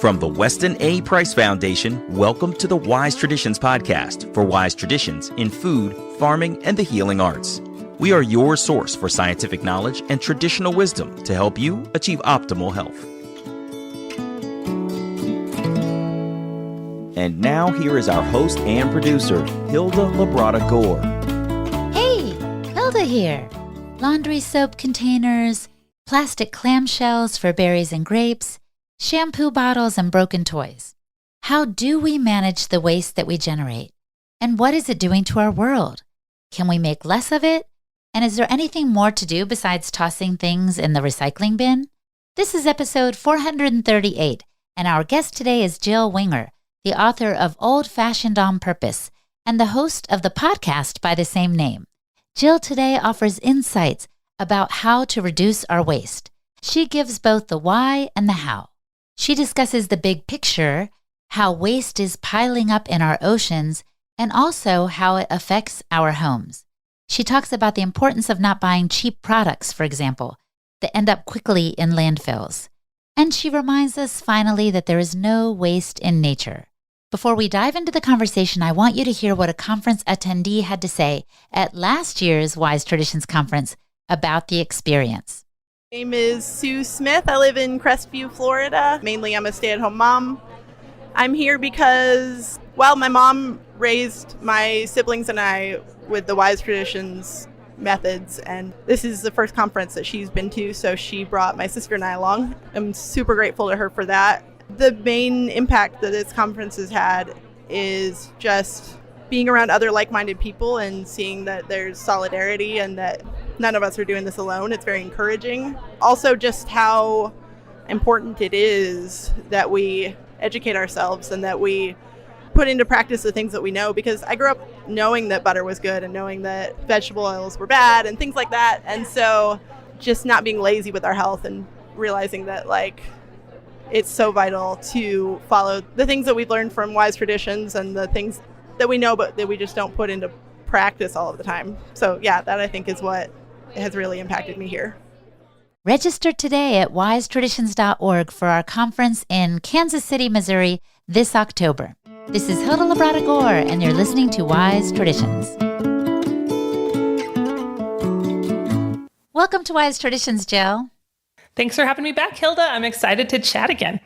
From the Weston A. Price Foundation, welcome to the Wise Traditions podcast for wise traditions in food, farming, and the healing arts. We are your source for scientific knowledge and traditional wisdom to help you achieve optimal health. And now here is our host and producer, Hilda Labrada Gore. Hey, Hilda here. Laundry soap containers, plastic clamshells for berries and grapes, shampoo bottles and broken toys. How do we manage the waste that we generate? And what is it doing to our world? Can we make less of it? And is there anything more to do besides tossing things in the recycling bin? This is episode 438, and our guest today is Jill Winger, the author of Old Fashioned on Purpose and the host of the podcast by the same name. Jill today offers insights about how to reduce our waste. She gives both the why and the how. She discusses the big picture, how waste is piling up in our oceans, and also how it affects our homes. She talks about the importance of not buying cheap products, for example, that end up quickly in landfills. And she reminds us finally that there is no waste in nature. Before we dive into the conversation, I want you to hear what a conference attendee had to say at last year's Wise Traditions Conference about the experience. My name is Sue Smith. I live in Crestview, Florida. Mainly, I'm a stay-at-home mom. I'm here because, well, my mom raised my siblings and I with the Wise Traditions methods, and this is the first conference that she's been to, so she brought my sister and I along. I'm super grateful to her for that. The main impact that this conference has had is just being around other like-minded people and seeing that there's solidarity and that none of us are doing this alone. It's very encouraging. Also, just how important it is that we educate ourselves and that we put into practice the things that we know, because I grew up knowing that butter was good and knowing that vegetable oils were bad and things like that. And so just not being lazy with our health and realizing that, like, it's so vital to follow the things that we've learned from Wise Traditions and the things that we know but that we just don't put into practice all of the time. So yeah, that I think is what has really impacted me here. Register today at wisetraditions.org for our conference in Kansas City, Missouri this October. This is Hilda Labrada Gore, and you're listening to Wise Traditions. Welcome to Wise Traditions, Jill. Thanks for having me back, Hilda. I'm excited to chat again.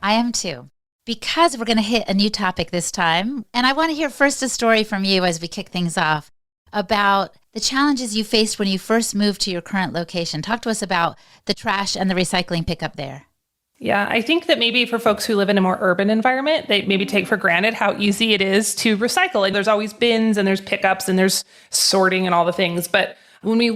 I am too, because we're going to hit a new topic this time. And I want to hear first a story from you as we kick things off about the challenges you faced when you first moved to your current location. Talk to us about the trash and the recycling pickup there. Yeah, I think that maybe for folks who live in a more urban environment, they maybe take for granted how easy it is to recycle. Like, there's always bins and there's pickups and there's sorting and all the things. But when we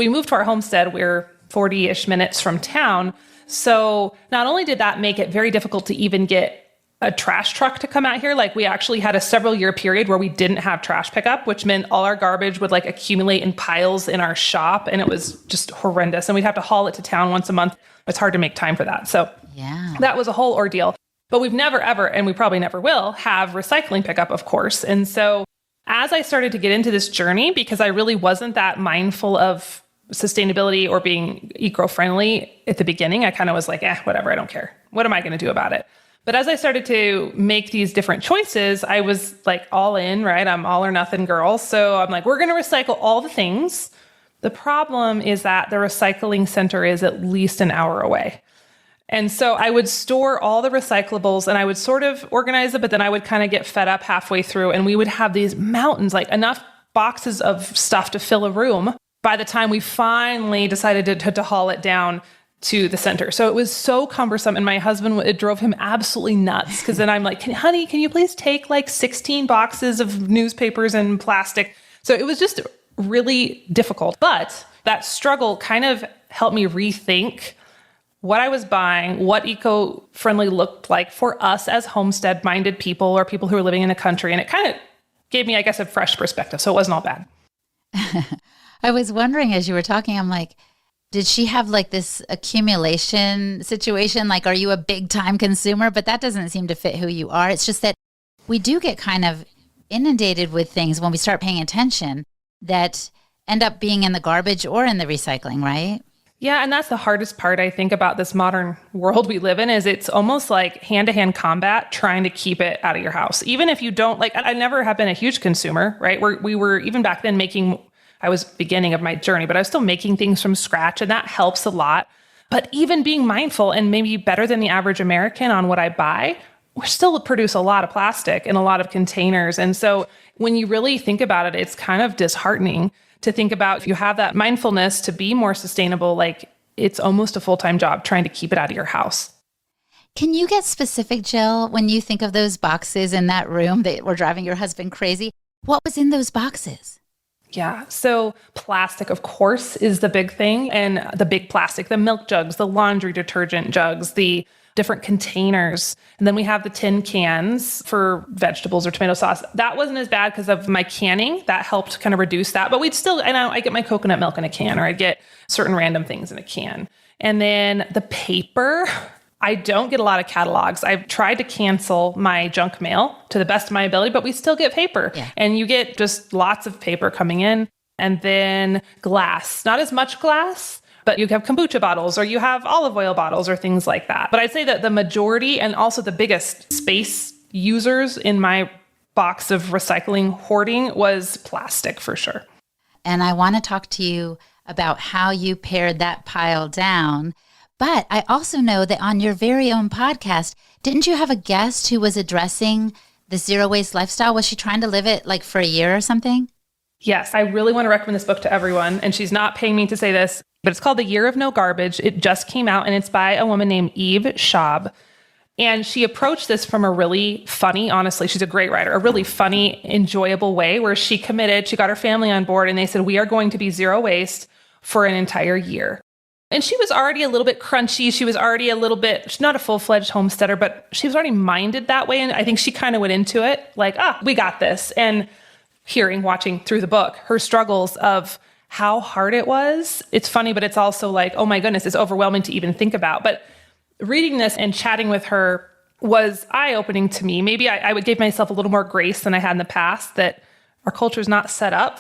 moved to our homestead, we're 40-ish minutes from town. So not only did that make it very difficult to even get a trash truck to come out here, like, we actually had a several-year period where we didn't have trash pickup, which meant all our garbage would accumulate in piles in our shop, and it was just horrendous. And we'd have to haul it to town once a month. It's hard to make time for that. So yeah, that was a whole ordeal. But we've never, ever, and we probably never will, have recycling pickup, of course. And so as I started to get into this journey, because I really wasn't that mindful of sustainability or being eco-friendly at the beginning, I kind of was like, whatever, I don't care. What am I going to do about it? But as I started to make these different choices, I was like all in, right? I'm all or nothing girl. So I'm like, we're going to recycle all the things. The problem is that the recycling center is at least an hour away. And so I would store all the recyclables and I would sort of organize it, but then I would kind of get fed up halfway through, and we would have these mountains, like enough boxes of stuff to fill a room by the time we finally decided to haul it down to the center. So it was so cumbersome, and my husband, it drove him absolutely nuts, because then I'm like, honey, can you please take 16 boxes of newspapers and plastic? So it was just really difficult. But that struggle kind of helped me rethink what I was buying, what eco-friendly looked like for us as homestead-minded people or people who are living in the country. And it kind of gave me, I guess, a fresh perspective. So it wasn't all bad. I was wondering as you were talking, I'm like, did she have this accumulation situation? Are you a big time consumer? But that doesn't seem to fit who you are. It's just that we do get kind of inundated with things when we start paying attention that end up being in the garbage or in the recycling, right? Yeah, and that's the hardest part, I think, about this modern world we live in is it's almost like hand-to-hand combat trying to keep it out of your house. Even if you don't, like, I never have been a huge consumer, right? We were, even back then, I was beginning of my journey, but I was still making things from scratch, and that helps a lot. But even being mindful and maybe better than the average American on what I buy, we still produce a lot of plastic in a lot of containers. And so when you really think about it, it's kind of disheartening to think about if you have that mindfulness to be more sustainable, like it's almost a full-time job trying to keep it out of your house. Can you get specific, Jill, when you think of those boxes in that room that were driving your husband crazy? What was in those boxes? Yeah. So plastic, of course, is the big thing. And the big plastic, the milk jugs, the laundry detergent jugs, the different containers. And then we have the tin cans for vegetables or tomato sauce. That wasn't as bad because of my canning. That helped kind of reduce that. But we'd still, I get my coconut milk in a can, or I get certain random things in a can. And then the paper, I don't get a lot of catalogs. I've tried to cancel my junk mail to the best of my ability, but we still get paper. Yeah. And you get just lots of paper coming in. And then glass, not as much glass, but you have kombucha bottles or you have olive oil bottles or things like that. But I'd say that the majority and also the biggest space users in my box of recycling hoarding was plastic for sure. And I want to talk to you about how you pared that pile down. But I also know that on your very own podcast, didn't you have a guest who was addressing the zero waste lifestyle? Was she trying to live it like for a year or something? Yes, I really want to recommend this book to everyone. And she's not paying me to say this, but it's called The Year of No Garbage. It just came out and it's by a woman named Eve Schaub. And she approached this from a really funny, honestly, she's a great writer, a really funny, enjoyable way where she committed, she got her family on board and they said, we are going to be zero waste for an entire year. And she was already a little bit crunchy. She was already a little bit, she's not a full-fledged homesteader, but she was already minded that way. And I think she kind of went into it like, we got this. And watching through the book, her struggles of how hard it was. It's funny, but it's also like, oh my goodness, it's overwhelming to even think about. But reading this and chatting with her was eye-opening to me. Maybe I would give myself a little more grace than I had in the past, that our culture is not set up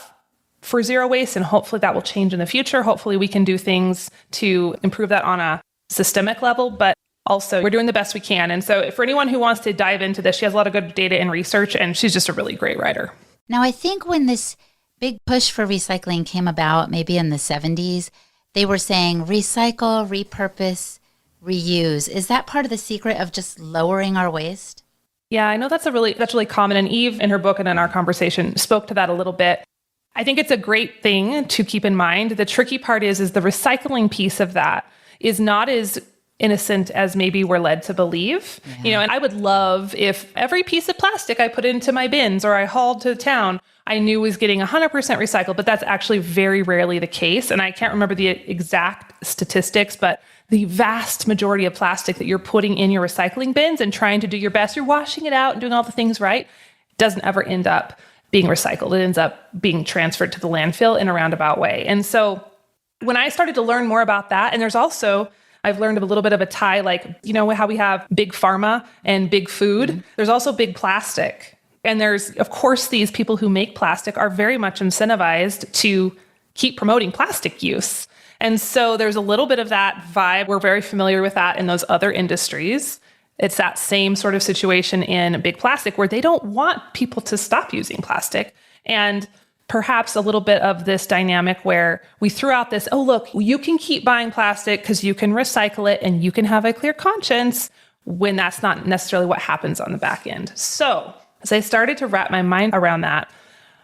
for zero waste, and hopefully that will change in the future. Hopefully we can do things to improve that on a systemic level, but also we're doing the best we can. And so for anyone who wants to dive into this, she has a lot of good data and research, and she's just a really great writer. Now, I think when this big push for recycling came about, maybe in the 70s, they were saying recycle, repurpose, reuse. Is that part of the secret of just lowering our waste? Yeah, I know that's really common. And Eve, in her book and in our conversation, spoke to that a little bit. I think it's a great thing to keep in mind. The tricky part is the recycling piece of that is not as innocent as maybe we're led to believe. Yeah. And I would love if every piece of plastic I put into my bins or I hauled to town, I knew was getting 100% recycled, but that's actually very rarely the case. And I can't remember the exact statistics, but the vast majority of plastic that you're putting in your recycling bins and trying to do your best, you're washing it out and doing all the things right, doesn't ever end up being recycled. It ends up being transferred to the landfill in a roundabout way. And so when I started to learn more about that, and there's also, I've learned a little bit of a tie, like, how we have big pharma and big food, mm-hmm. There's also big plastic. And there's, of course, these people who make plastic are very much incentivized to keep promoting plastic use. And so there's a little bit of that vibe. We're very familiar with that in those other industries. It's that same sort of situation in big plastic where they don't want people to stop using plastic. And perhaps a little bit of this dynamic where we threw out this, oh, look, you can keep buying plastic because you can recycle it and you can have a clear conscience, when that's not necessarily what happens on the back end. So as I started to wrap my mind around that,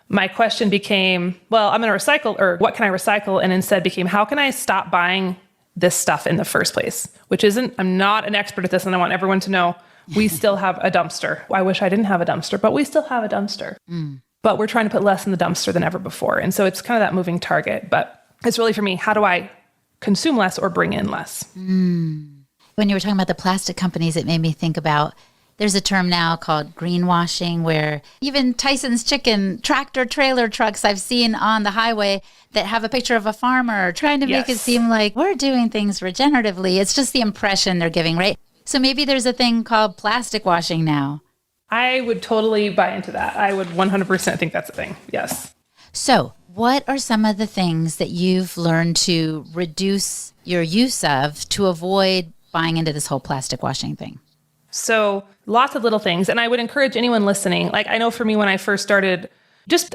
my question became, well, I'm going to recycle, or what can I recycle? And instead became, how can I stop buying this stuff in the first place? Which isn't, I'm not an expert at this, and I want everyone to know we still have a dumpster. I wish I didn't have a dumpster, but we still have a dumpster. But we're trying to put less in the dumpster than ever before. And so it's kind of that moving target. But it's really, for me, how do I consume less or bring in less? When you were talking about the plastic companies, it made me think about, there's a term now called greenwashing, where even Tyson's Chicken tractor trailer trucks I've seen on the highway that have a picture of a farmer trying to make it seem like we're doing things regeneratively. It's just the impression they're giving, right? So maybe there's a thing called plastic washing now. I would totally buy into that. I would 100% think that's a thing. Yes. So what are some of the things that you've learned to reduce your use of to avoid buying into this whole plastic washing thing? So lots of little things. And I would encourage anyone listening, like I know for me when I first started,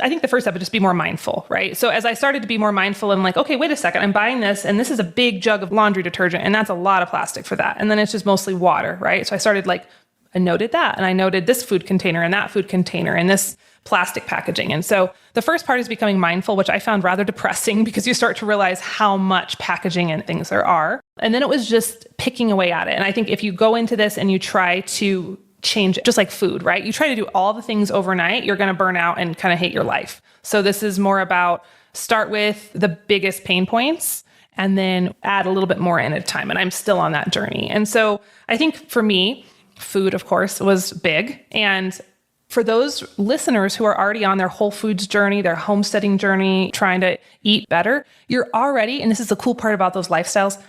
I think the first step would just be more mindful, right? So as I started to be more mindful, I'm like, okay, wait a second, I'm buying this and this is a big jug of laundry detergent and that's a lot of plastic for that. And then it's just mostly water, right? So I started I noted that and I noted this food container and that food container and this plastic packaging. And so the first part is becoming mindful, which I found rather depressing because you start to realize how much packaging and things there are. And then it was just picking away at it. And I think if you go into this and you try to change it, just like food, right? You try to do all the things overnight, you're going to burn out and kind of hate your life. So this is more about start with the biggest pain points and then add a little bit more in at a time. And I'm still on that journey. And so I think for me, food, of course, was big. And for those listeners who are already on their whole foods journey, their homesteading journey, trying to eat better, you're already, and this is the cool part about those lifestyles,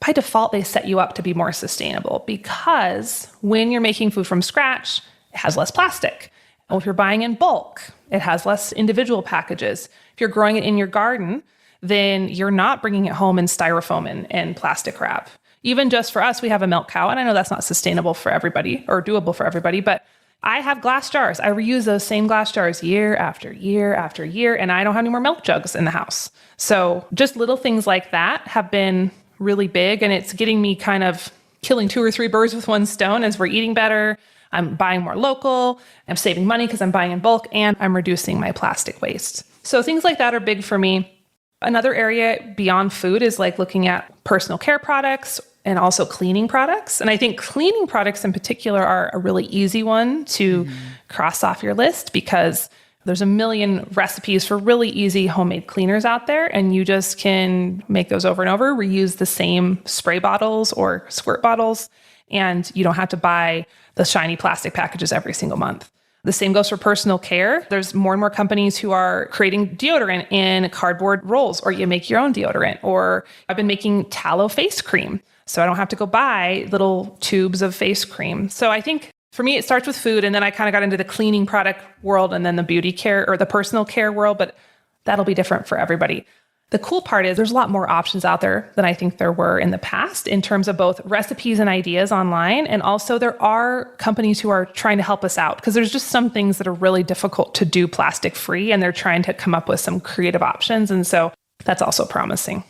by default, they set you up to be more sustainable because when you're making food from scratch, it has less plastic. If you're buying in bulk, it has less individual packages. If you're growing it in your garden, then you're not bringing it home in styrofoam and plastic wrap. Even just for us, we have a milk cow, and I know that's not sustainable for everybody or doable for everybody, but I have glass jars. I reuse those same glass jars year after year after year, and I don't have any more milk jugs in the house. So just little things like that have been really big, and it's getting me kind of killing 2 or 3 birds with one stone as we're eating better. I'm buying more local, I'm saving money because I'm buying in bulk, and I'm reducing my plastic waste. So things like that are big for me. Another area beyond food is looking at personal care products and also cleaning products. And I think cleaning products in particular are a really easy one to cross off your list because there's a million recipes for really easy homemade cleaners out there. And you just can make those over and over, reuse the same spray bottles or squirt bottles. And you don't have to buy the shiny plastic packages every single month. The same goes for personal care. There's more and more companies who are creating deodorant in cardboard rolls, or you make your own deodorant. Or I've been making tallow face cream, so I don't have to go buy little tubes of face cream. So I think for me, it starts with food, and then I kind of got into the cleaning product world and then the beauty care or the personal care world, but that'll be different for everybody. The cool part is there's a lot more options out there than I think there were in the past in terms of both recipes and ideas online. And also there are companies who are trying to help us out because there's just some things that are really difficult to do plastic free, and they're trying to come up with some creative options. And so that's also promising.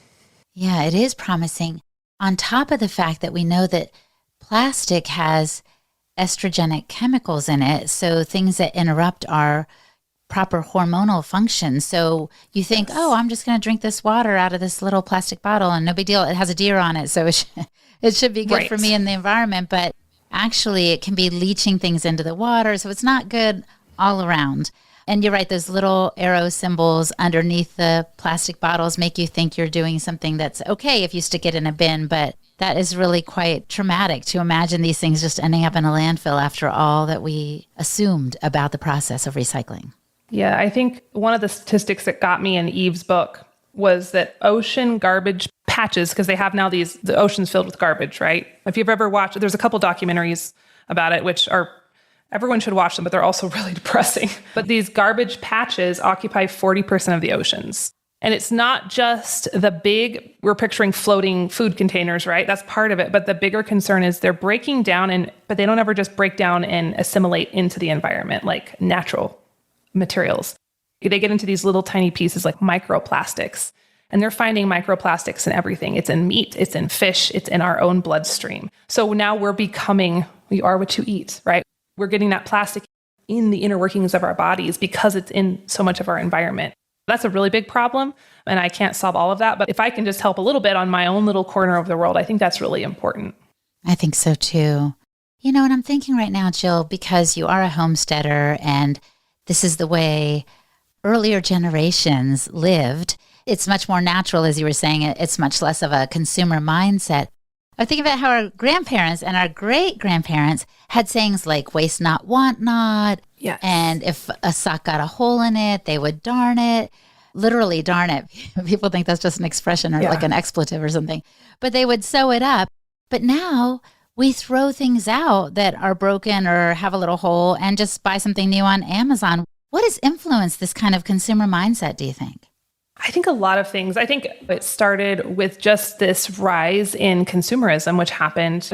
Yeah, it is promising. On top of the fact that we know that plastic has estrogenic chemicals in it, so things that interrupt our proper hormonal function. So you think, oh, I'm just going to drink this water out of this little plastic bottle and no big deal. It has a deer on it, so it should be good for me and the environment. But actually, it can be leaching things into the water, so it's not good all around. And you're right, those little arrow symbols underneath the plastic bottles make you think you're doing something that's okay if you stick it in a bin, but that is really quite traumatic to imagine these things just ending up in a landfill after all that we assumed about the process of recycling. Yeah, I think one of the statistics that got me in Eve's book was that ocean garbage patches, because they have now the ocean's filled with garbage, right? If you've ever watched, there's a couple documentaries about it, which are, everyone should watch them, but they're also really depressing. But these garbage patches occupy 40% of the oceans. And it's not just the big, we're picturing floating food containers, right? That's part of it. But the bigger concern is they're breaking down, but they don't ever just break down and assimilate into the environment like natural materials. They get into these little tiny pieces like microplastics, and they're finding microplastics in everything. It's in meat, it's in fish, it's in our own bloodstream. So now we are what you eat, right? We're getting that plastic in the inner workings of our bodies because it's in so much of our environment. That's a really big problem, and I can't solve all of that. But if I can just help a little bit on my own little corner of the world, I think that's really important. I think so too. You know, and I'm thinking right now, Jill, because you are a homesteader and this is the way earlier generations lived, it's much more natural, as you were saying. It's much less of a consumer mindset. I think about how our grandparents and our great-grandparents had sayings like waste not, want not. Yes. And if a sock got a hole in it, they would darn it. Literally darn it. People think that's just an expression or like an expletive or something. But they would sew it up. But now we throw things out that are broken or have a little hole and just buy something new on Amazon. What has influenced this kind of consumer mindset, do you think? I think a lot of things. I think it started with just this rise in consumerism, which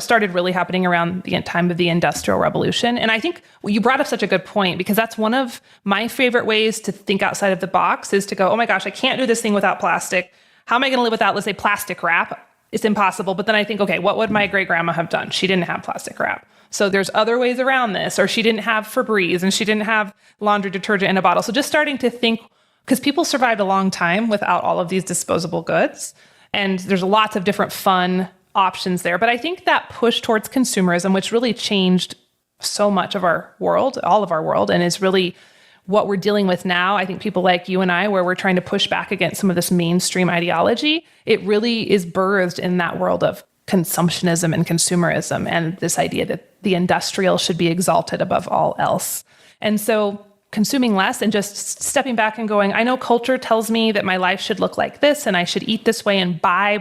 started really happening around the time of the Industrial Revolution. And I think you brought up such a good point, because that's one of my favorite ways to think outside of the box, is to go, oh my gosh, I can't do this thing without plastic. How am I going to live without, let's say, plastic wrap? It's impossible. But then I think, okay, what would my great grandma have done? She didn't have plastic wrap. So there's other ways around this. Or she didn't have Febreze, and she didn't have laundry detergent in a bottle. So just starting to think, because people survived a long time without all of these disposable goods. And there's lots of different fun options there. But I think that push towards consumerism, which really changed so much of our world, all of our world, and is really what we're dealing with now. I think people like you and I, where we're trying to push back against some of this mainstream ideology, it really is birthed in that world of consumptionism and consumerism, and this idea that the industrial should be exalted above all else. And so consuming less and just stepping back and going, I know culture tells me that my life should look like this, and I should eat this way and buy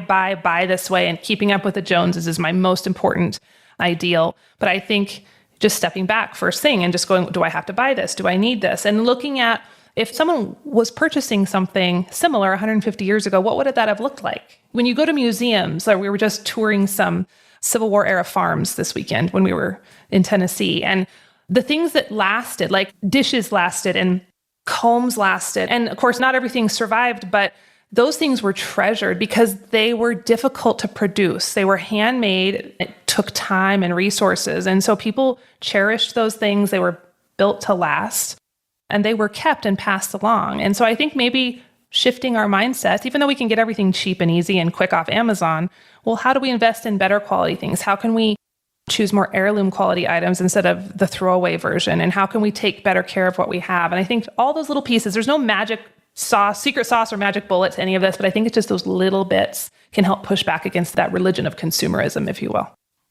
this way, and keeping up with the Joneses is my most important ideal. But I think just stepping back first thing and just going, do I have to buy this? Do I need this? And looking at, if someone was purchasing something similar 150 years ago, what would that have looked like? When you go to museums, or we were just touring some Civil War era farms this weekend when we were in Tennessee, and the things that lasted, like dishes lasted and combs lasted. And of course, not everything survived, but those things were treasured because they were difficult to produce. They were handmade. It took time and resources. And so people cherished those things. They were built to last, and they were kept and passed along. And so I think maybe shifting our mindsets, even though we can get everything cheap and easy and quick off Amazon, well, how do we invest in better quality things? How can we choose more heirloom quality items instead of the throwaway version? And how can we take better care of what we have? And I think all those little pieces, there's no magic sauce, secret sauce or magic bullet to any of this, but I think it's just those little bits can help push back against that religion of consumerism, if you will.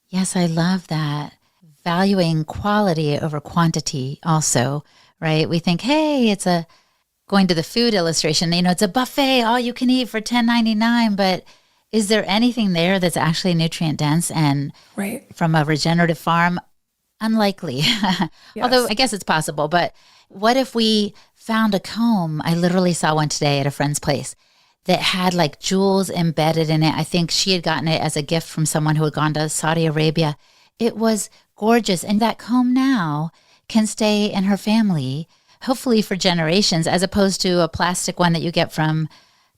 Yes, I love that. Valuing quality over quantity also, right? We think, hey, going to the food illustration, it's a buffet, all you can eat for $10.99, but is there anything there that's actually nutrient dense and right from a regenerative farm? Unlikely. Yes. Although I guess it's possible. But what if we found a comb? I literally saw one today at a friend's place that had like jewels embedded in it. I think she had gotten it as a gift from someone who had gone to Saudi Arabia. It was gorgeous. And that comb now can stay in her family, hopefully for generations, as opposed to a plastic one that you get from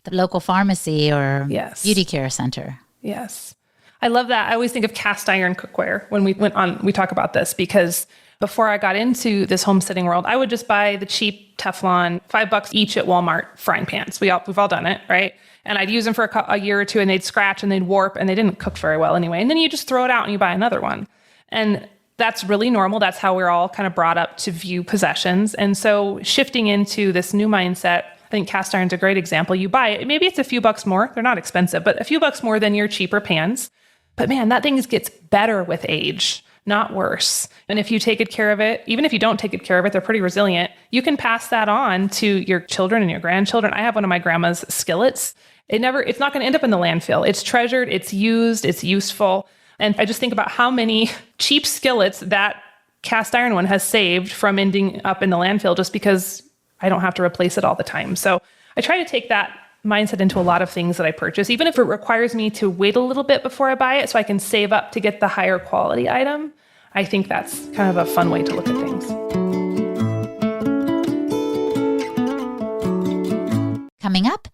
the local pharmacy or beauty care center. Yes. I love that. I always think of cast iron cookware when we talk about this, because before I got into this homesteading world, I would just buy the cheap Teflon, $5 each at Walmart frying pans. We've all done it, right? And I'd use them for a year or two, and they'd scratch and they'd warp, and they didn't cook very well anyway. And then you just throw it out and you buy another one. And that's really normal. That's how we're all kind of brought up to view possessions. And so shifting into this new mindset, I think cast iron's a great example. You buy it, maybe it's a few bucks more. They're not expensive, but a few bucks more than your cheaper pans. But man, that thing gets better with age, not worse. And if you take good care of it, even if you don't take good care of it, they're pretty resilient. You can pass that on to your children and your grandchildren. I have one of my grandma's skillets. It's not going to end up in the landfill. It's treasured, it's used, it's useful. And I just think about how many cheap skillets that cast iron one has saved from ending up in the landfill just because I don't have to replace it all the time. So I try to take that mindset into a lot of things that I purchase, even if it requires me to wait a little bit before I buy it so I can save up to get the higher quality item. I think that's kind of a fun way to look at things. Coming up,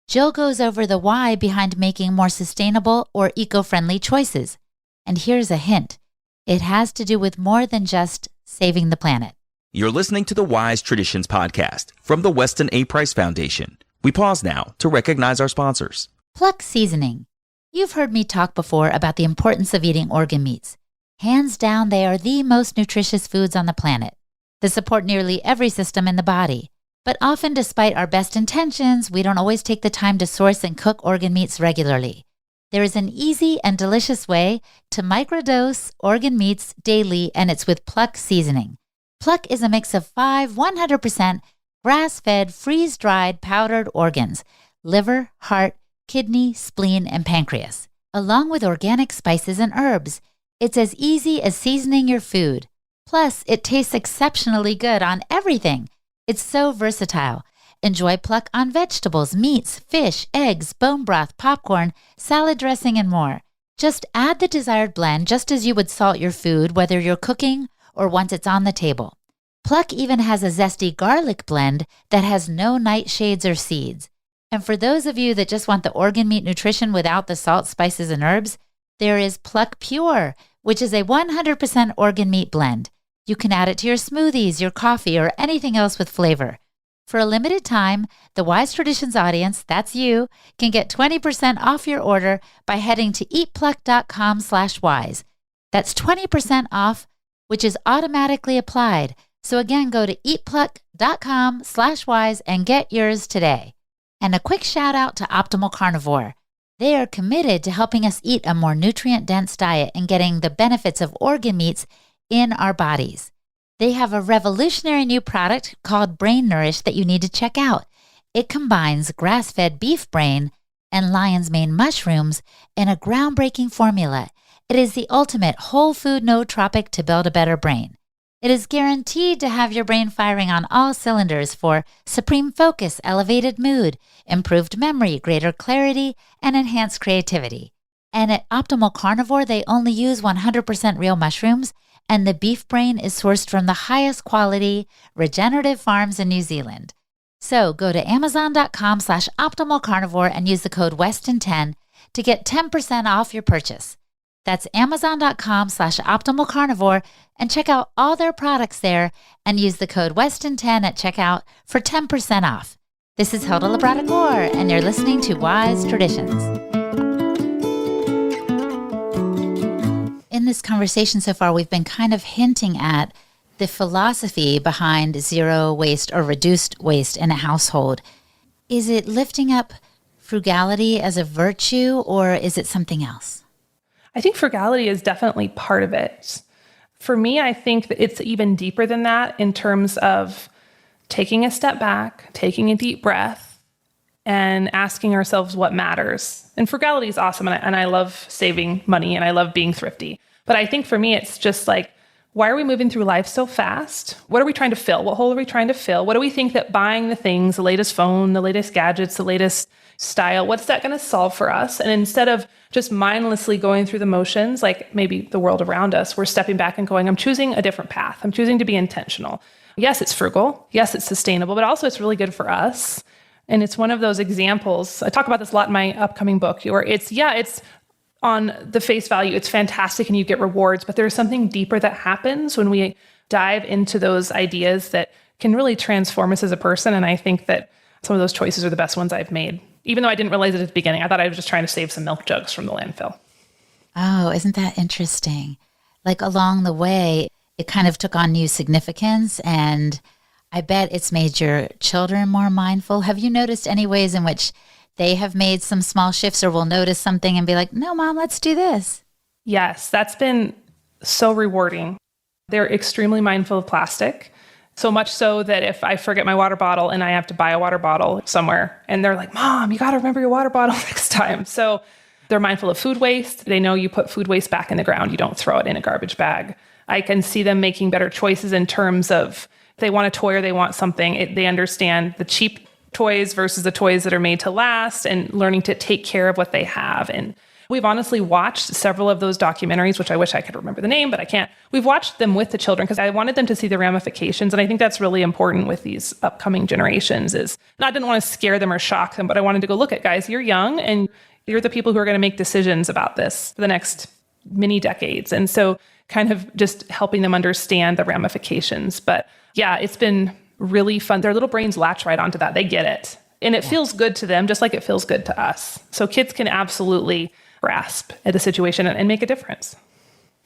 Jill goes over the why behind making more sustainable or eco-friendly choices. And here's a hint. It has to do with more than just saving the planet. You're listening to the Wise Traditions podcast from the Weston A. Price Foundation. We pause now to recognize our sponsors. Pluck Seasoning. You've heard me talk before about the importance of eating organ meats. Hands down, they are the most nutritious foods on the planet. They support nearly every system in the body. But often, despite our best intentions, we don't always take the time to source and cook organ meats regularly. There is an easy and delicious way to microdose organ meats daily, and it's with Pluck Seasoning. Pluck is a mix of 100% grass-fed, freeze-dried, powdered organs, liver, heart, kidney, spleen, and pancreas, along with organic spices and herbs. It's as easy as seasoning your food. Plus, it tastes exceptionally good on everything, It's so versatile. Enjoy Pluck on vegetables, meats, fish, eggs, bone broth, popcorn, salad dressing, and more. Just add the desired blend just as you would salt your food, whether you're cooking or once it's on the table. Pluck even has a zesty garlic blend that has no nightshades or seeds. And for those of you that just want the organ meat nutrition without the salt, spices, and herbs, there is Pluck Pure, which is a 100% organ meat blend. You can add it to your smoothies, your coffee, or anything else with flavor. For a limited time, the Wise Traditions audience, that's you, can get 20% off your order by heading to eatpluck.com/wise. That's 20% off, which is automatically applied. So again, go to eatpluck.com/wise and get yours today. And a quick shout out to Optimal Carnivore. They are committed to helping us eat a more nutrient-dense diet and getting the benefits of organ meats in our bodies. They have a revolutionary new product called Brain Nourish that you need to check out. It combines grass-fed beef brain and lion's mane mushrooms in a groundbreaking formula. It is the ultimate whole food nootropic to build a better brain. It is guaranteed to have your brain firing on all cylinders for supreme focus, elevated mood, improved memory, greater clarity, and enhanced creativity. And at Optimal Carnivore, they only use 100% real mushrooms, and the beef brain is sourced from the highest quality regenerative farms in New Zealand. So go to amazon.com/optimalcarnivore and use the code Weston10 to get 10% off your purchase. That's amazon.com/optimalcarnivore and check out all their products there and use the code Weston10 at checkout for 10% off. This is Hilda Labrada-Gore, and you're listening to Wise Traditions. In this conversation so far, we've been kind of hinting at the philosophy behind zero waste or reduced waste in a household. Is it lifting up frugality as a virtue, or is it something else? I think frugality is definitely part of it. For me, I think that it's even deeper than that in terms of taking a step back, taking a deep breath, and asking ourselves what matters. And frugality is awesome, and I love saving money, and I love being thrifty. But I think for me, it's just like, why are we moving through life so fast? What are we trying to fill? What hole are we trying to fill? What do we think that buying the things, the latest phone, the latest gadgets, the latest style, what's that going to solve for us? And instead of just mindlessly going through the motions, like maybe the world around us, we're stepping back and going, I'm choosing a different path. I'm choosing to be intentional. Yes, it's frugal. Yes, it's sustainable, but also it's really good for us. And it's one of those examples. I talk about this a lot in my upcoming book, where it's on the face value, it's fantastic and you get rewards, but there's something deeper that happens when we dive into those ideas that can really transform us as a person. And I think that some of those choices are the best ones I've made. Even though I didn't realize it at the beginning, I thought I was just trying to save some milk jugs from the landfill. Oh, isn't that interesting? Like along the way, it kind of took on new significance, and I bet it's made your children more mindful. Have you noticed any ways in which they have made some small shifts, or will notice something and be like, no, Mom, let's do this? Yes, that's been so rewarding. They're extremely mindful of plastic. So much so that if I forget my water bottle and I have to buy a water bottle somewhere, and they're like, Mom, you got to remember your water bottle next time. So they're mindful of food waste. They know you put food waste back in the ground. You don't throw it in a garbage bag. I can see them making better choices in terms of if they want a toy or they want something. They understand the cheap toys versus the toys that are made to last, and learning to take care of what they have. And we've honestly watched several of those documentaries, which I wish I could remember the name, but I can't. We've watched them with the children because I wanted them to see the ramifications. And I think that's really important with these upcoming generations is, and I didn't want to scare them or shock them, but I wanted to go, look at guys, you're young and you're the people who are going to make decisions about this for the next many decades. And so kind of just helping them understand the ramifications. But yeah, it's been really fun. Their little brains latch right onto that. They get it. And it feels good to them, just like it feels good to us. So kids can absolutely grasp at the situation and make a difference.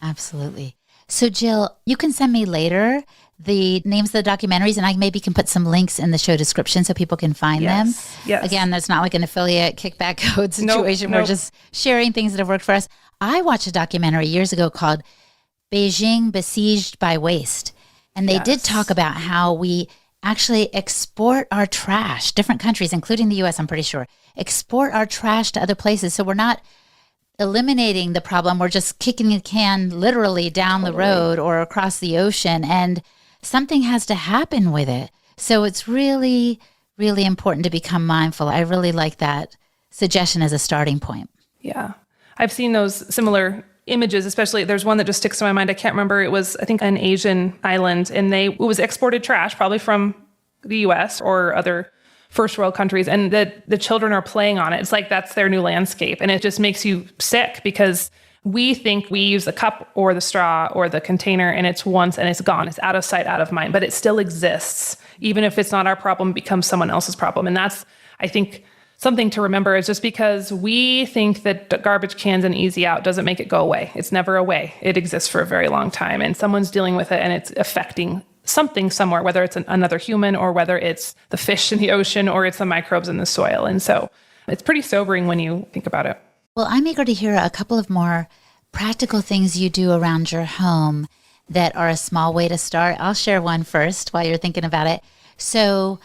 Absolutely. So Jill, you can send me later the names of the documentaries, and I maybe can put some links in the show description so people can find them. Yes. Again, that's not like an affiliate kickback code situation. Nope. We're just sharing things that have worked for us. I watched a documentary years ago called Beijing Besieged by Waste. And they did talk about how we actually export our trash, different countries, including the US, I'm pretty sure, export our trash to other places. So we're not eliminating the problem. We're just kicking the can literally down the road or across the ocean. And something has to happen with it So it's really, really important to become mindful. I really like that suggestion as a starting point. Yeah. I've seen those similar images, especially there's one that just sticks to my mind. I can't remember. It was, I think, an Asian island, and it was exported trash, probably from the US or other first world countries. And the children are playing on it. It's like that's their new landscape. And it just makes you sick because we think we use the cup or the straw or the container and it's once and it's gone. It's out of sight, out of mind, but it still exists. Even if it's not our problem, it becomes someone else's problem. And that's, I think, something to remember is just because we think that garbage cans and easy out doesn't make it go away. It's never away. It exists for a very long time and someone's dealing with it and it's affecting something somewhere, whether it's another human or whether it's the fish in the ocean or it's the microbes in the soil. And so it's pretty sobering when you think about it. Well, I'm eager to hear a couple of more practical things you do around your home that are a small way to start. I'll share one first while you're thinking about it. So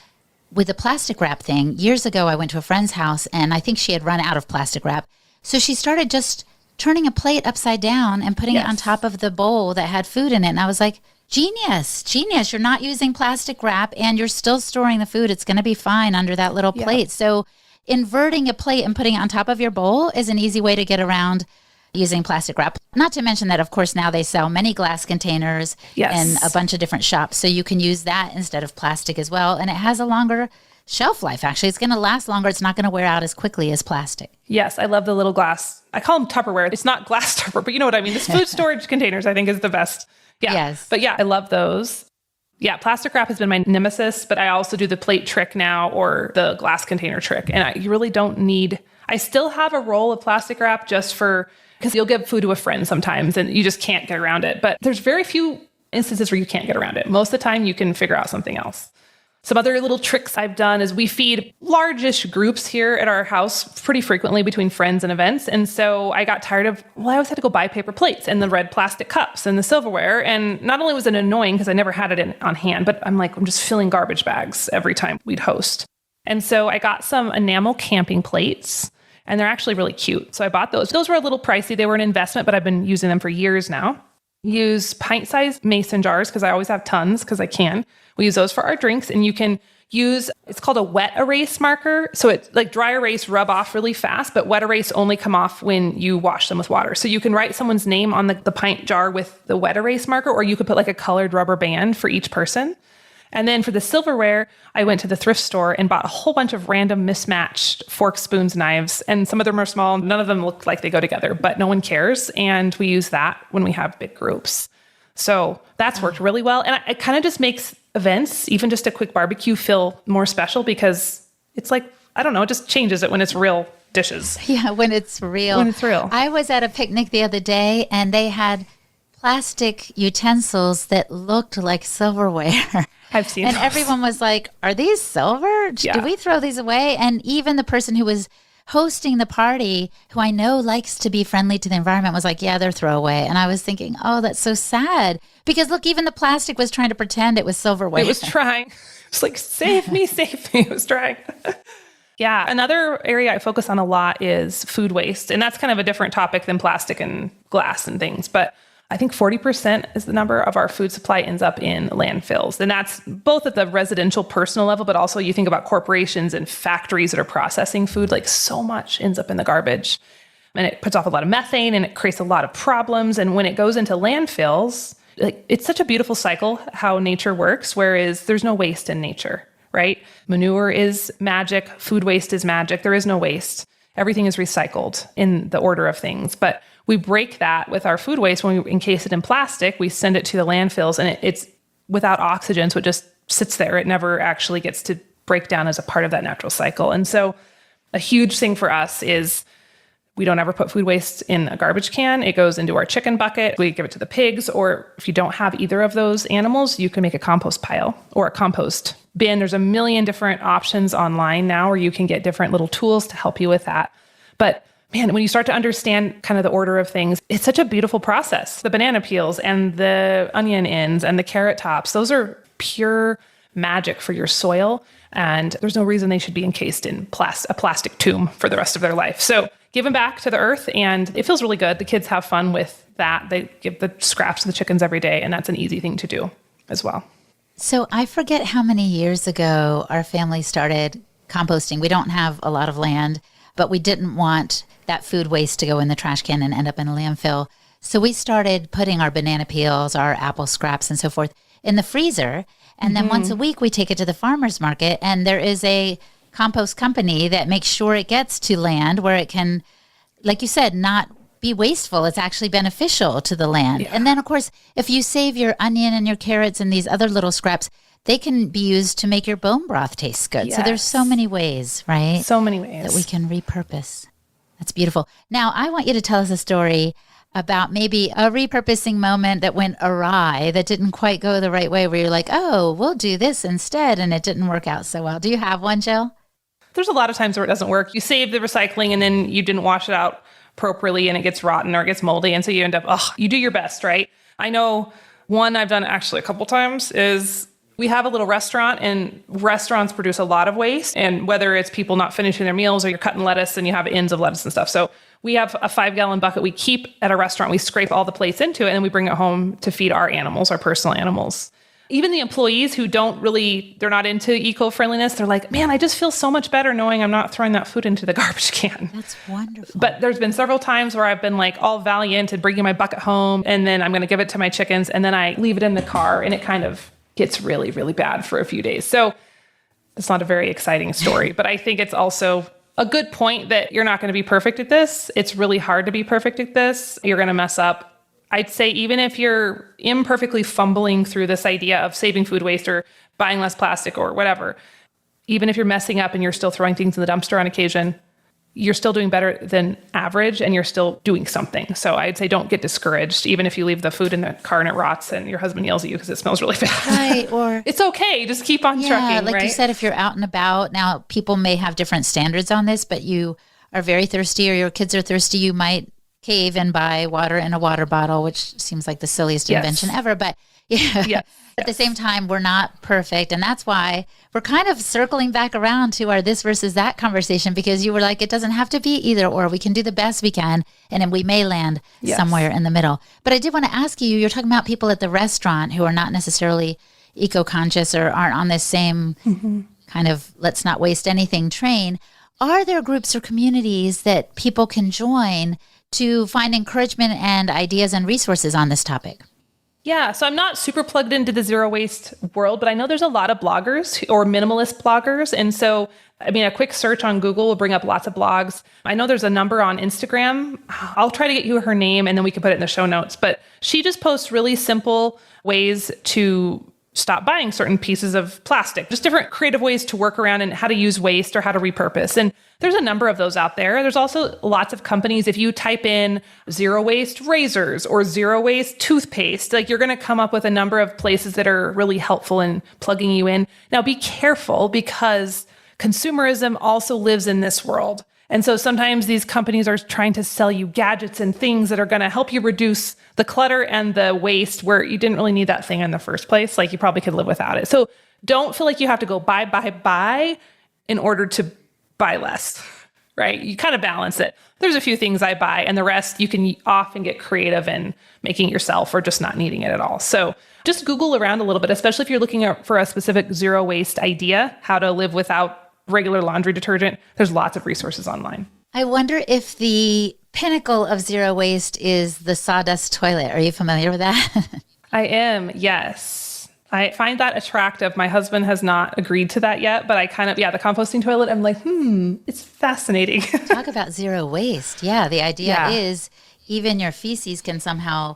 with the plastic wrap thing, years ago, I went to a friend's house and I think she had run out of plastic wrap. So she started just turning a plate upside down and putting it on top of the bowl that had food in it. And I was like, genius. You're not using plastic wrap and you're still storing the food. It's going to be fine under that little plate. So inverting a plate and putting it on top of your bowl is an easy way to get around using plastic wrap. Not to mention that, of course, now they sell many glass containers in a bunch of different shops. So you can use that instead of plastic as well. And it has a longer shelf life, actually. It's going to last longer. It's not going to wear out as quickly as plastic. Yes, I love the little glass. I call them Tupperware. It's not glass Tupperware, but you know what I mean. This food storage containers, I think, is the best. Yeah. Yes. But yeah, I love those. Yeah, plastic wrap has been my nemesis, but I also do the plate trick now or the glass container trick. And you really don't need, I still have a roll of plastic wrap just for, because you'll give food to a friend sometimes and you just can't get around it. But there's very few instances where you can't get around it. Most of the time you can figure out something else. Some other little tricks I've done is we feed largish groups here at our house pretty frequently between friends and events. And so I got tired of, I always had to go buy paper plates and the red plastic cups and the silverware. And not only was it annoying because I never had it on hand, but I'm just filling garbage bags every time we'd host. And so I got some enamel camping plates and they're actually really cute. So I bought those. Those were a little pricey. They were an investment, but I've been using them for years now. Use pint-sized mason jars because I always have tons because I can. We use those for our drinks and you can use, it's called a wet erase marker. So it's like dry erase rub off really fast, but wet erase only come off when you wash them with water. So you can write someone's name on the pint jar with the wet erase marker, or you could put like a colored rubber band for each person. And then for the silverware, I went to the thrift store and bought a whole bunch of random mismatched forks, spoons, knives. And some of them are small. None of them look like they go together, but no one cares. And we use that when we have big groups. So that's worked really well. And it kind of just makes events, even just a quick barbecue, feel more special because it's like, I don't know, it just changes it when it's real dishes. Yeah, when it's real. When it's real. I was at a picnic the other day and they had plastic utensils that looked like silverware. I've seen and those. Everyone was like, are these silver? Yeah. Do we throw these away? And even the person who was hosting the party, who I know likes to be friendly to the environment, was like, yeah, they're throwaway. And I was thinking, oh, that's so sad. Because look, even the plastic was trying to pretend it was silverware. It was trying. It's like, save me, save me. It was trying. Yeah. Another area I focus on a lot is food waste. And that's kind of a different topic than plastic and glass and things. But I think 40% is the number of our food supply ends up in landfills. And that's both at the residential personal level, but also you think about corporations and factories that are processing food, like so much ends up in the garbage. And it puts off a lot of methane and it creates a lot of problems. And when it goes into landfills, it's such a beautiful cycle how nature works, whereas there's no waste in nature, right? Manure is magic. Food waste is magic. There is no waste. Everything is recycled in the order of things. But we break that with our food waste. When we encase it in plastic, we send it to the landfills and it's without oxygen. So it just sits there. It never actually gets to break down as a part of that natural cycle. And so a huge thing for us is we don't ever put food waste in a garbage can. It goes into our chicken bucket. We give it to the pigs. Or if you don't have either of those animals, you can make a compost pile or a compost bin. There's a million different options online now where you can get different little tools to help you with that. But man, when you start to understand kind of the order of things, it's such a beautiful process. The banana peels and the onion ends and the carrot tops, those are pure magic for your soil. And there's no reason they should be encased in a plastic tomb for the rest of their life. So give them back to the earth and it feels really good. The kids have fun with that. They give the scraps to the chickens every day and that's an easy thing to do as well. So I forget how many years ago our family started composting. We don't have a lot of land, but we didn't want that food waste to go in the trash can and end up in a landfill. So we started putting our banana peels, our apple scraps and so forth in the freezer. And then once a week we take it to the farmer's market, and there is a compost company that makes sure it gets to land where it can, like you said, not be wasteful. It's actually beneficial to the land. Yeah. And then, of course, if you save your onion and your carrots and these other little scraps, they can be used to make your bone broth taste good. Yes. So there's so many ways, right? So many ways. That we can repurpose. That's beautiful. Now, I want you to tell us a story about maybe a repurposing moment that went awry, that didn't quite go the right way, where you're like, oh, we'll do this instead, and it didn't work out so well. Do you have one, Jill? There's a lot of times where it doesn't work. You save the recycling and then you didn't wash it out properly and it gets rotten or it gets moldy. And so you end up, you do your best, right? I know one I've done actually a couple times is we have a little restaurant, and restaurants produce a lot of waste. And whether it's people not finishing their meals or you're cutting lettuce and you have ends of lettuce and stuff. So we have a 5-gallon bucket we keep at a restaurant. We scrape all the plates into it and then we bring it home to feed our animals, our personal animals. Even the employees who they're not into eco-friendliness, they're like, man, I just feel so much better knowing I'm not throwing that food into the garbage can. That's wonderful. But there's been several times where I've been like all valiant and bringing my bucket home, and then I'm going to give it to my chickens, and then I leave it in the car, and it kind of gets really, really bad for a few days. So it's not a very exciting story, but I think it's also a good point that you're not going to be perfect at this. It's really hard to be perfect at this. You're going to mess up. I'd say even if you're imperfectly fumbling through this idea of saving food waste or buying less plastic or whatever, even if you're messing up and you're still throwing things in the dumpster on occasion, you're still doing better than average and you're still doing something. So I'd say don't get discouraged, even if you leave the food in the car and it rots and your husband yells at you because it smells really bad. Right. Or it's okay. Just keep on trucking, like right? you said, if you're out and about, now people may have different standards on this, but you are very thirsty or your kids are thirsty, you might cave and buy water in a water bottle, which seems like the silliest invention ever. But at the same time, we're not perfect. And that's why we're kind of circling back around to our this versus that conversation, because you were like, it doesn't have to be either or. We can do the best we can, and then we may land somewhere in the middle. But I did want to ask you, you're talking about people at the restaurant who are not necessarily eco-conscious or aren't on this same kind of let's not waste anything train. Are there groups or communities that people can join to find encouragement and ideas and resources on this topic? Yeah, so I'm not super plugged into the zero waste world, but I know there's a lot of bloggers or minimalist bloggers. And so, I mean, a quick search on Google will bring up lots of blogs. I know there's a number on Instagram. I'll try to get you her name and then we can put it in the show notes. But she just posts really simple ways to stop buying certain pieces of plastic, just different creative ways to work around and how to use waste or how to repurpose. And there's a number of those out there. There's also lots of companies. If you type in zero waste razors or zero waste toothpaste, like you're going to come up with a number of places that are really helpful in plugging you in. Now be careful, because consumerism also lives in this world. And so sometimes these companies are trying to sell you gadgets and things that are going to help you reduce the clutter and the waste where you didn't really need that thing in the first place. Like you probably could live without it. So don't feel like you have to go buy in order to buy less, right? You kind of balance it. There's a few things I buy and the rest you can often get creative in making yourself or just not needing it at all. So just Google around a little bit, especially if you're looking for a specific zero waste idea, how to live without regular laundry detergent. There's lots of resources online. I wonder if the pinnacle of zero waste is the sawdust toilet. Are you familiar with that? I am, yes. I find that attractive. My husband has not agreed to that yet, but I kind of, the composting toilet, I'm like, it's fascinating. Talk about zero waste. Yeah, the idea is even your feces can somehow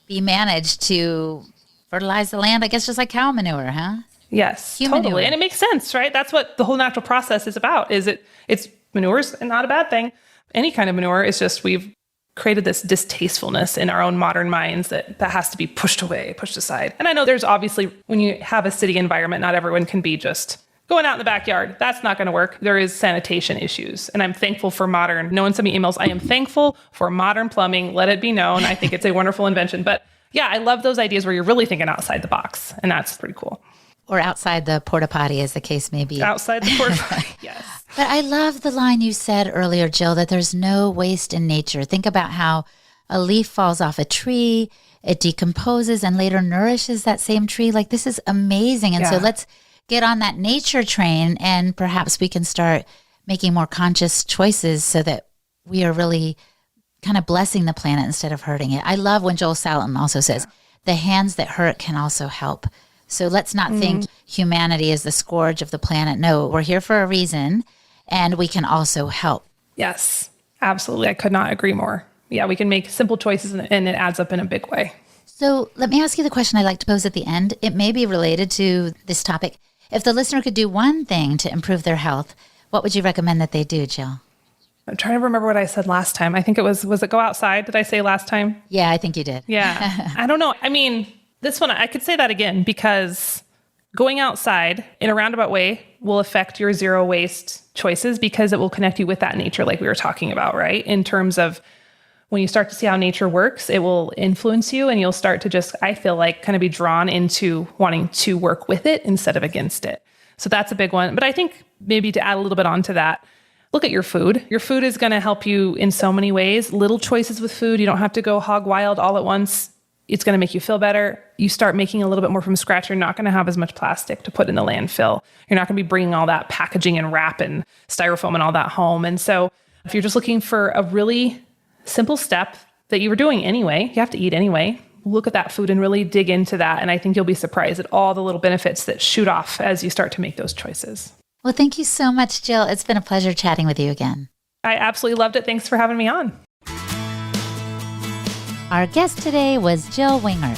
be managed to fertilize the land, I guess just like cow manure, huh? Yes, Human totally. manure. And it makes sense, right? That's what the whole natural process is about, it's manure's not a bad thing. Any kind of manure is just we've created this distastefulness in our own modern minds that has to be pushed away, pushed aside. And I know there's obviously, when you have a city environment, not everyone can be just going out in the backyard. That's not going to work. There is sanitation issues. And I'm thankful for modern, no one sent me emails. I am thankful for modern plumbing. Let it be known. I think it's a wonderful invention. But yeah, I love those ideas where you're really thinking outside the box. And that's pretty cool. Or outside the porta potty, as the case may be. Outside the porta potty, yes. But I love the line you said earlier, Jill, that there's no waste in nature. Think about how a leaf falls off a tree, it decomposes and later nourishes that same tree. Like, this is amazing. And so let's get on that nature train, and perhaps we can start making more conscious choices so that we are really kind of blessing the planet instead of hurting it. I love when Joel Salatin also says, the hands that hurt can also help. So let's not think humanity is the scourge of the planet. No, we're here for a reason, and we can also help. Yes, absolutely. I could not agree more. Yeah, we can make simple choices and it adds up in a big way. So let me ask you the question I like to pose at the end. It may be related to this topic. If the listener could do one thing to improve their health, what would you recommend that they do, Jill? I'm trying to remember what I said last time. I think it was it go outside? Did I say last time? Yeah, I think you did. Yeah. I don't know. I mean, this one, I could say that again, because going outside in a roundabout way will affect your zero waste choices, because it will connect you with that nature like we were talking about, right? In terms of when you start to see how nature works, it will influence you, and you'll start to just, I feel like, kind of be drawn into wanting to work with it instead of against it. So that's a big one. But I think maybe to add a little bit onto that, look at your food. Your food is going to help you in so many ways. Little choices with food. You don't have to go hog wild all at once. It's going to make you feel better. You start making a little bit more from scratch. You're not going to have as much plastic to put in the landfill. You're not going to be bringing all that packaging and wrap and styrofoam and all that home. And so if you're just looking for a really simple step that you were doing anyway, you have to eat anyway, look at that food and really dig into that. And I think you'll be surprised at all the little benefits that shoot off as you start to make those choices. Well, thank you so much, Jill. It's been a pleasure chatting with you again. I absolutely loved it. Thanks for having me on. Our guest today was Jill Winger.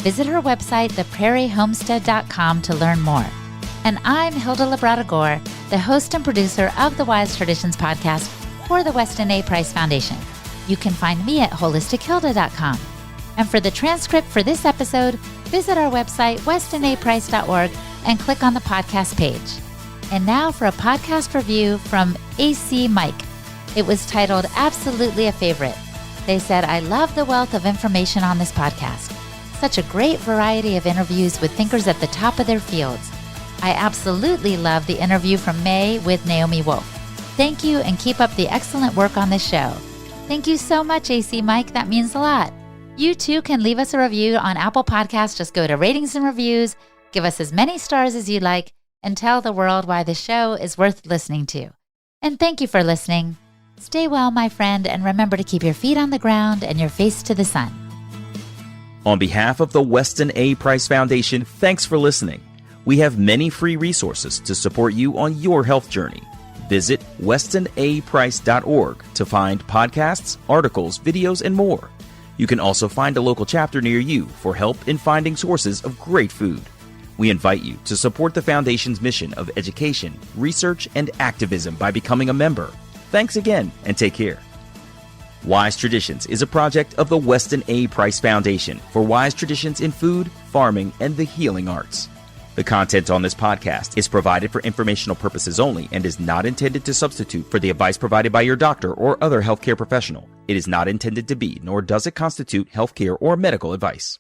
Visit her website, theprairiehomestead.com, to learn more. And I'm Hilda Labrada-Gore, the host and producer of the Wise Traditions podcast for the Weston A. Price Foundation. You can find me at holistichilda.com. And for the transcript for this episode, visit our website, westonaprice.org, and click on the podcast page. And now for a podcast review from AC Mike. It was titled Absolutely a Favorite. They said, I love the wealth of information on this podcast. Such a great variety of interviews with thinkers at the top of their fields. I absolutely love the interview from May with Naomi Wolf. Thank you, and keep up the excellent work on this show. Thank you so much, AC Mike. That means a lot. You too can leave us a review on Apple Podcasts. Just go to ratings and reviews, give us as many stars as you'd like, and tell the world why the show is worth listening to. And thank you for listening. Stay well, my friend, and remember to keep your feet on the ground and your face to the sun. On behalf of the Weston A. Price Foundation, thanks for listening. We have many free resources to support you on your health journey. Visit westonaprice.org to find podcasts, articles, videos, and more. You can also find a local chapter near you for help in finding sources of great food. We invite you to support the Foundation's mission of education, research, and activism by becoming a member. Thanks again, and take care. Wise Traditions is a project of the Weston A. Price Foundation for wise traditions in food, farming, and the healing arts. The content on this podcast is provided for informational purposes only and is not intended to substitute for the advice provided by your doctor or other healthcare professional. It is not intended to be, nor does it constitute healthcare or medical advice.